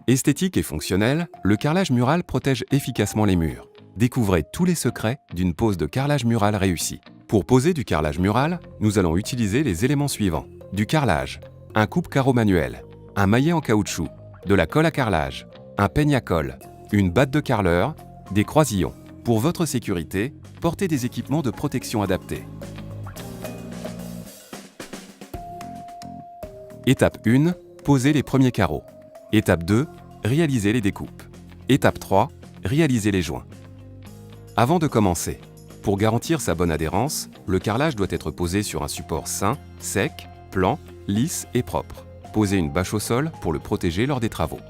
Esthétique et fonctionnel, le carrelage mural protège efficacement les murs. Découvrez tous les secrets d'une pose de carrelage mural réussie. Pour poser du carrelage mural, nous allons utiliser les éléments suivants. Du carrelage, un coupe-carreau manuel, un maillet en caoutchouc, de la colle à carrelage, un peigne à colle, une batte de carreleur, des croisillons. Pour votre sécurité, portez des équipements de protection adaptés. Étape 1, posez les premiers carreaux. Étape 2, réalisez les découpes. Étape 3, réalisez les joints. Avant de commencer, pour garantir sa bonne adhérence, le carrelage doit être posé sur un support sain, sec, plan, lisse et propre. Posez une bâche au sol pour le protéger lors des travaux.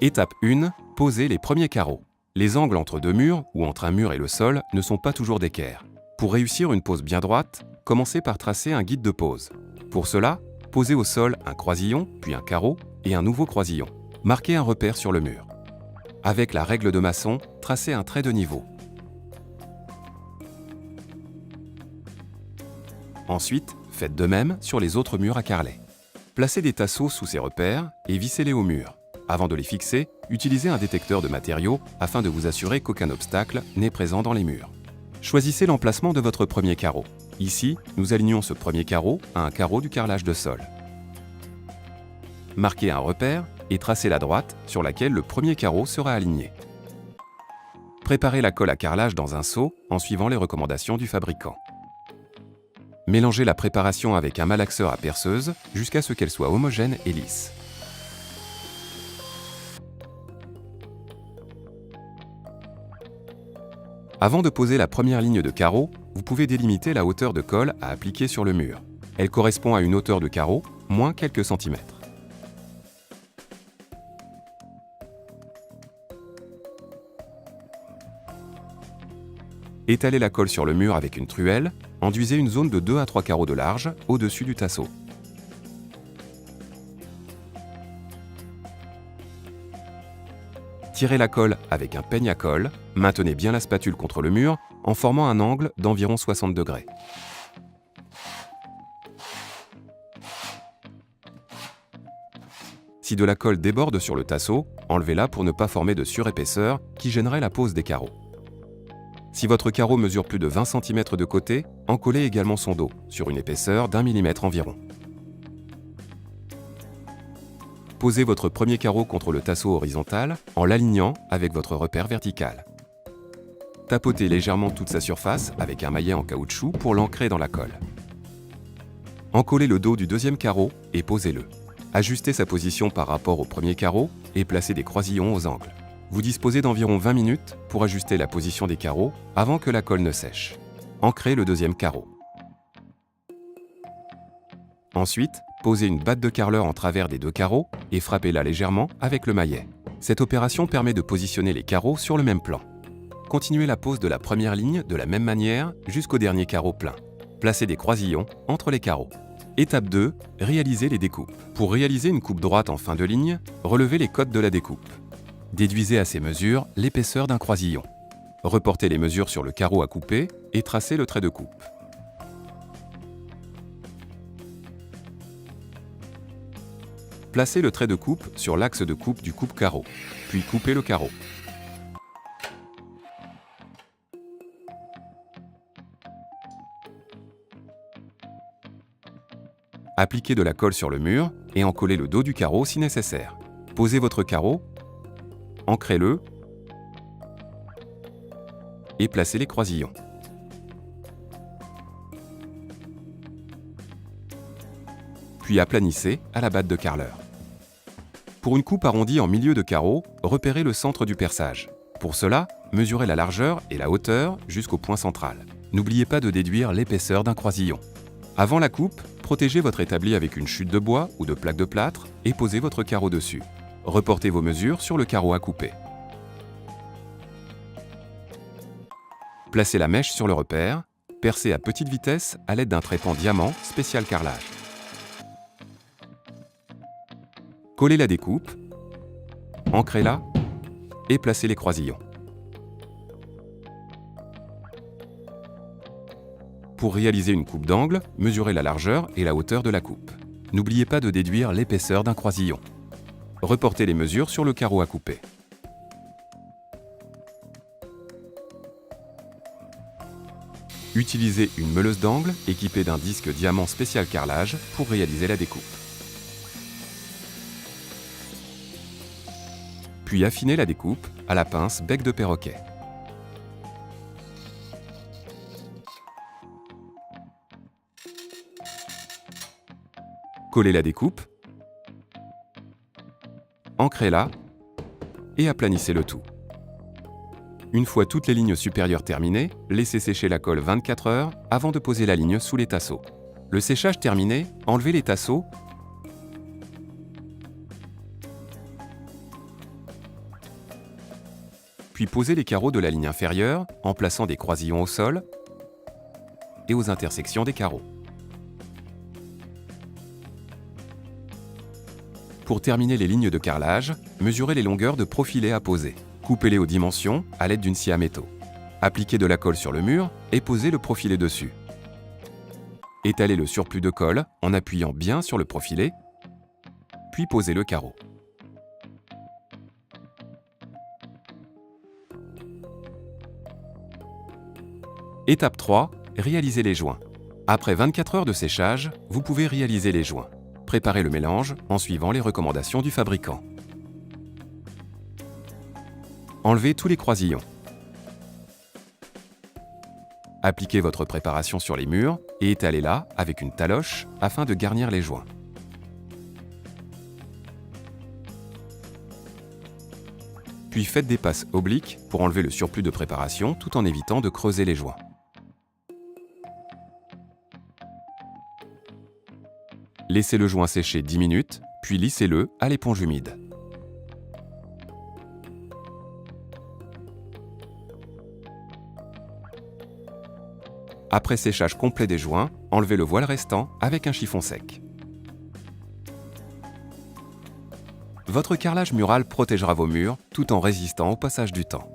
Étape 1, posez les premiers carreaux. Les angles entre deux murs ou entre un mur et le sol ne sont pas toujours d'équerre. Pour réussir une pose bien droite, commencez par tracer un guide de pose. Pour cela, posez au sol un croisillon, puis un carreau et un nouveau croisillon. Marquez un repère sur le mur. Avec la règle de maçon, tracez un trait de niveau. Ensuite, faites de même sur les autres murs à carreler. Placez des tasseaux sous ces repères et vissez-les au mur. Avant de les fixer, utilisez un détecteur de matériaux afin de vous assurer qu'aucun obstacle n'est présent dans les murs. Choisissez l'emplacement de votre premier carreau. Ici, nous alignons ce premier carreau à un carreau du carrelage de sol. Marquez un repère et tracez la droite sur laquelle le premier carreau sera aligné. Préparez la colle à carrelage dans un seau en suivant les recommandations du fabricant. Mélangez la préparation avec un malaxeur à perceuse jusqu'à ce qu'elle soit homogène et lisse. Avant de poser la première ligne de carreaux, vous pouvez délimiter la hauteur de colle à appliquer sur le mur. Elle correspond à une hauteur de carreau, moins quelques centimètres. Étalez la colle sur le mur avec une truelle, enduisez une zone de 2 à 3 carreaux de large au-dessus du tasseau. Tirez la colle avec un peigne à colle, maintenez bien la spatule contre le mur en formant un angle d'environ 60 degrés. Si de la colle déborde sur le tasseau, enlevez-la pour ne pas former de surépaisseur qui gênerait la pose des carreaux. Si votre carreau mesure plus de 20 cm de côté, encollez également son dos, sur une épaisseur d'1 mm environ. Posez votre premier carreau contre le tasseau horizontal en l'alignant avec votre repère vertical. Tapotez légèrement toute sa surface avec un maillet en caoutchouc pour l'ancrer dans la colle. Encollez le dos du deuxième carreau et posez-le. Ajustez sa position par rapport au premier carreau et placez des croisillons aux angles. Vous disposez d'environ 20 minutes pour ajuster la position des carreaux avant que la colle ne sèche. Ancrez le deuxième carreau. Ensuite, posez une batte de carreleur en travers des deux carreaux et frappez-la légèrement avec le maillet. Cette opération permet de positionner les carreaux sur le même plan. Continuez la pose de la première ligne de la même manière jusqu'au dernier carreau plein. Placez des croisillons entre les carreaux. Étape 2, réalisez les découpes. Pour réaliser une coupe droite en fin de ligne, relevez les côtes de la découpe. Déduisez à ces mesures l'épaisseur d'un croisillon. Reportez les mesures sur le carreau à couper et tracez le trait de coupe. Placez le trait de coupe sur l'axe de coupe du coupe-carreau, puis coupez le carreau. Appliquez de la colle sur le mur et encollez le dos du carreau si nécessaire. Posez votre carreau, ancrez-le et placez les croisillons. Puis aplanissez à la batte de carreleur. Pour une coupe arrondie en milieu de carreau, repérez le centre du perçage. Pour cela, mesurez la largeur et la hauteur jusqu'au point central. N'oubliez pas de déduire l'épaisseur d'un croisillon. Avant la coupe, protégez votre établi avec une chute de bois ou de plaque de plâtre et posez votre carreau dessus. Reportez vos mesures sur le carreau à couper. Placez la mèche sur le repère, percez à petite vitesse à l'aide d'un trépan diamant spécial carrelage. Collez la découpe, ancrez-la et placez les croisillons. Pour réaliser une coupe d'angle, mesurez la largeur et la hauteur de la coupe. N'oubliez pas de déduire l'épaisseur d'un croisillon. Reportez les mesures sur le carreau à couper. Utilisez une meuleuse d'angle équipée d'un disque diamant spécial carrelage pour réaliser la découpe. Puis affinez la découpe à la pince bec de perroquet. Collez la découpe, ancrez-la et aplanissez le tout. Une fois toutes les lignes supérieures terminées, laissez sécher la colle 24 heures avant de poser la ligne sous les tasseaux. Le séchage terminé, enlevez les tasseaux puis posez les carreaux de la ligne inférieure en plaçant des croisillons au sol et aux intersections des carreaux. Pour terminer les lignes de carrelage, mesurez les longueurs de profilés à poser. Coupez-les aux dimensions à l'aide d'une scie à métaux. Appliquez de la colle sur le mur et posez le profilé dessus. Étalez le surplus de colle en appuyant bien sur le profilé, puis posez le carreau. Étape 3, réalisez les joints. Après 24 heures de séchage, vous pouvez réaliser les joints. Préparez le mélange en suivant les recommandations du fabricant. Enlevez tous les croisillons. Appliquez votre préparation sur les murs et étalez-la avec une taloche afin de garnir les joints. Puis faites des passes obliques pour enlever le surplus de préparation tout en évitant de creuser les joints. Laissez le joint sécher 10 minutes, puis lissez-le à l'éponge humide. Après séchage complet des joints, enlevez le voile restant avec un chiffon sec. Votre carrelage mural protégera vos murs tout en résistant au passage du temps.